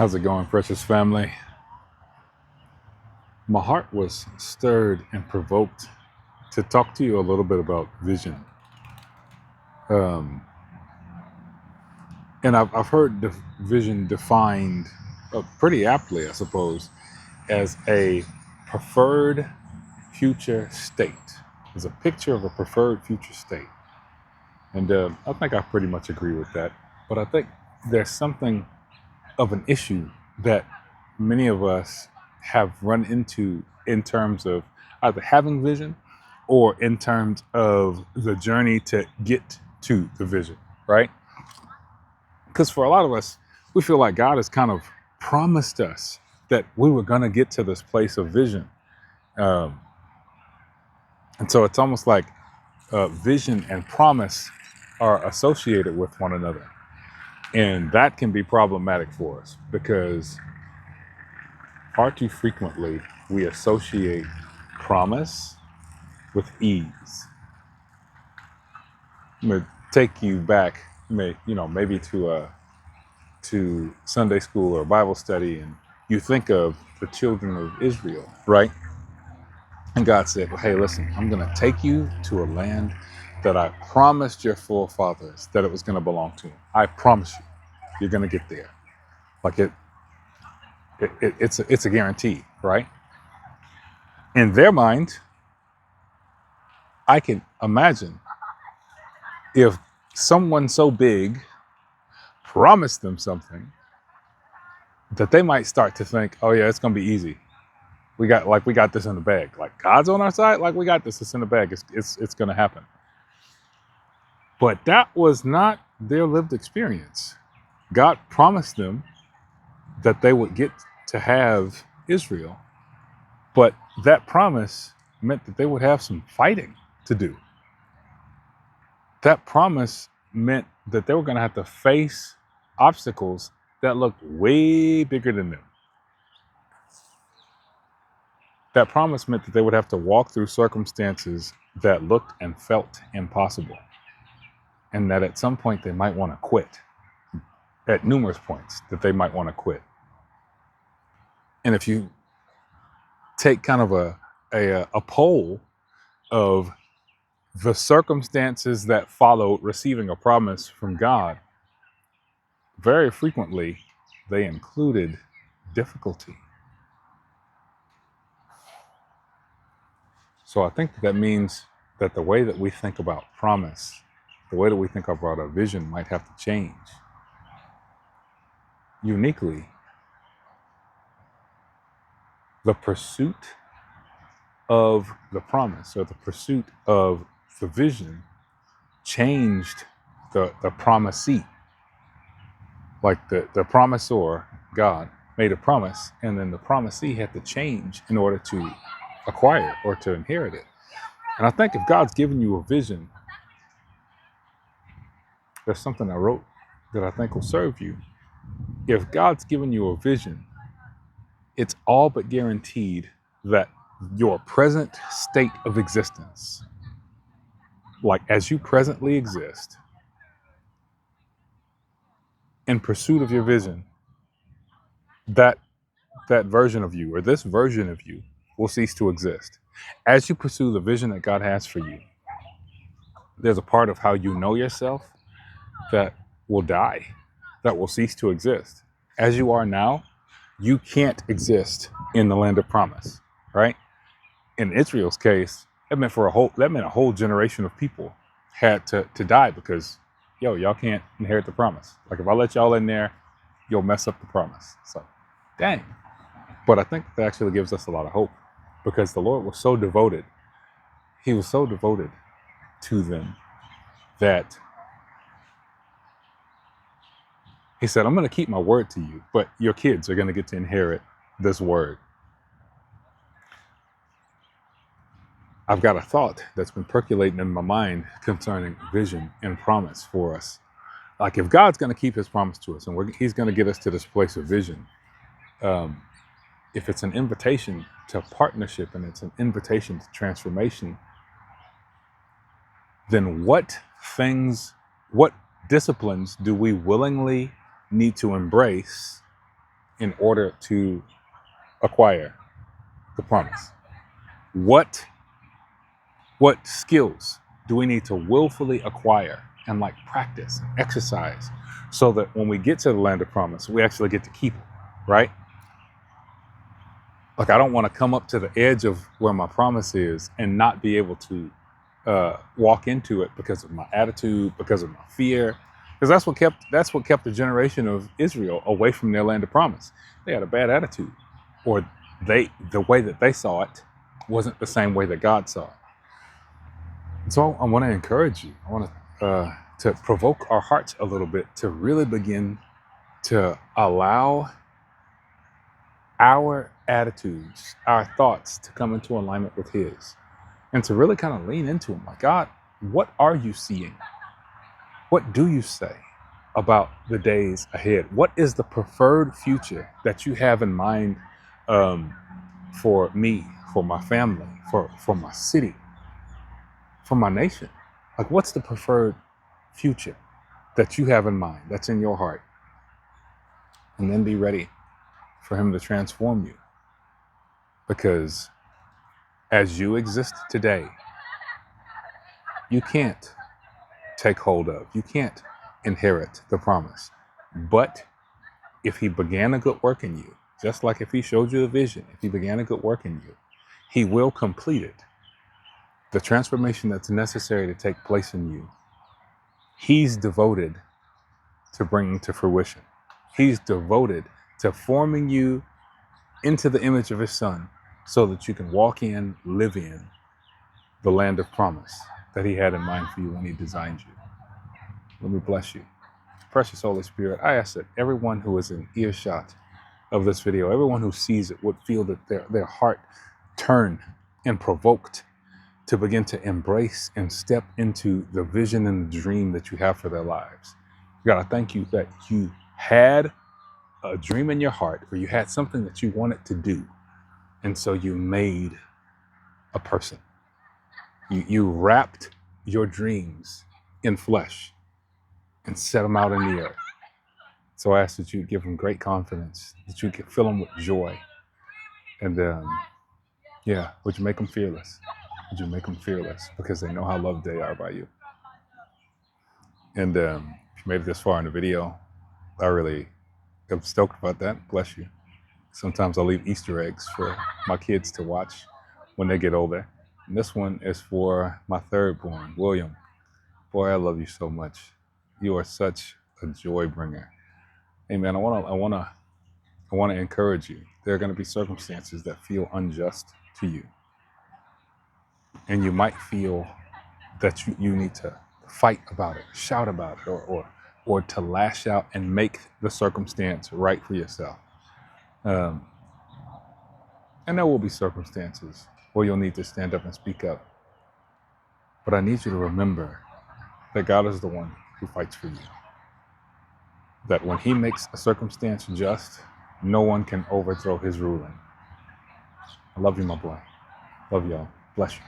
How's it going, precious family? My heart was stirred and provoked to talk to you a little bit about vision. Um, and I've heard vision defined pretty aptly, I suppose, as a preferred future state. As a picture of a preferred future state. And I think I pretty much agree with that. But I think there's something of an issue that many of us have run into in terms of either having vision or in terms of the journey to get to the vision, right? Because for a lot of us, we feel like God has kind of promised us that we were going to get to this place of vision. Um, and so it's almost like vision and promise are associated with one another. And that can be problematic for us because far too frequently we associate promise with ease. I'm gonna take you back, maybe to Sunday school or Bible study, and you think of the children of Israel, right? And God said, well, "Hey, listen, I'm gonna take you to a land that I promised your forefathers that it was gonna belong to them. I promise you, you're gonna get there." Like it's a guarantee, right? In their mind, I can imagine if someone so big promised them something that they might start to think, "Oh yeah, it's gonna be easy. We got this in the bag. Like God's on our side. Like we got this. It's in the bag. It's gonna happen." But that was not their lived experience. God promised them that they would get to have Israel, but that promise meant that they would have some fighting to do. That promise meant that they were going to have to face obstacles that looked way bigger than them. That promise meant that they would have to walk through circumstances that looked and felt impossible, and that at some point they might want to quit. At numerous points that they might want to quit. And if you take kind of a poll of the circumstances that followed receiving a promise from God, very frequently they included difficulty. So I think that means that the way that we think about promise, the way that we think about our vision might have to change. Uniquely, the pursuit of the promise or the pursuit of the vision changed the promisee. Like the promisor, God, made a promise, and then the promisee had to change in order to acquire or to inherit it. And I think if God's given you a vision, there's something I wrote that I think will serve you. If God's given you a vision, it's all but guaranteed that your present state of existence, like as you presently exist, in pursuit of your vision, that version of you or this version of you will cease to exist. As you pursue the vision that God has for you, there's a part of how you know yourself that will die, that will cease to exist. As you are now, you can't exist in the land of promise, right? In Israel's case, that meant a whole generation of people had to die because, y'all can't inherit the promise. Like if I let y'all in there, you'll mess up the promise. So, dang. But I think that actually gives us a lot of hope because the Lord was so devoted. He was so devoted to them that he said, "I'm going to keep my word to you, but your kids are going to get to inherit this word." I've got a thought that's been percolating in my mind concerning vision and promise for us. Like if God's going to keep his promise to us and he's going to get us to this place of vision, if it's an invitation to partnership and it's an invitation to transformation, then what disciplines do we willingly need to embrace in order to acquire the promise? What skills do we need to willfully acquire and like practice, exercise, so that when we get to the land of promise, we actually get to keep it, right? Like, I don't want to come up to the edge of where my promise is and not be able to walk into it because of my attitude, because of my fear, because that's what kept the generation of Israel away from their land of promise. They had a bad attitude, or the way that they saw it wasn't the same way that God saw it. And so I want to encourage you. I want to provoke our hearts a little bit to really begin to allow our attitudes, our thoughts to come into alignment with His, and to really kind of lean into Him. Like, God, what are you seeing? What do you say about the days ahead? What is the preferred future that you have in mind for me, for my family, for my city, for my nation? Like, what's the preferred future that you have in mind, that's in your heart? And then be ready for Him to transform you. Because as you exist today, you can't take hold of, you can't inherit the promise. But if He began a good work in you, just like if He showed you the vision, if He began a good work in you, He will complete it. The transformation that's necessary to take place in you, He's devoted to bringing to fruition. He's devoted to forming you into the image of His Son, so that you can walk in, live in the land of promise that He had in mind for you when He designed you. Let me bless you. Precious Holy Spirit, I ask that everyone who is in earshot of this video, everyone who sees it, would feel that their heart turn and provoked to begin to embrace and step into the vision and the dream that you have for their lives. God, I thank you that you had a dream in your heart, or you had something that you wanted to do. And so you made a person. You wrapped your dreams in flesh and set them out in the earth. So I ask that you give them great confidence, that you can fill them with joy. And would you make them fearless? Would you make them fearless? Because they know how loved they are by you. And if you made it this far in the video, I really am stoked about that. Bless you. Sometimes I'll leave Easter eggs for my kids to watch when they get older. And this one is for my third born, William. Boy, I love you so much. You are such a joy bringer. Hey man, I wanna encourage you. There are gonna be circumstances that feel unjust to you. And you might feel that you need to fight about it, shout about it, or to lash out and make the circumstance right for yourself. And there will be circumstances where you'll need to stand up and speak up. But I need you to remember that God is the one who fights for you. That when He makes a circumstance just, no one can overthrow His ruling. I love you, my boy. Love y'all. Bless you.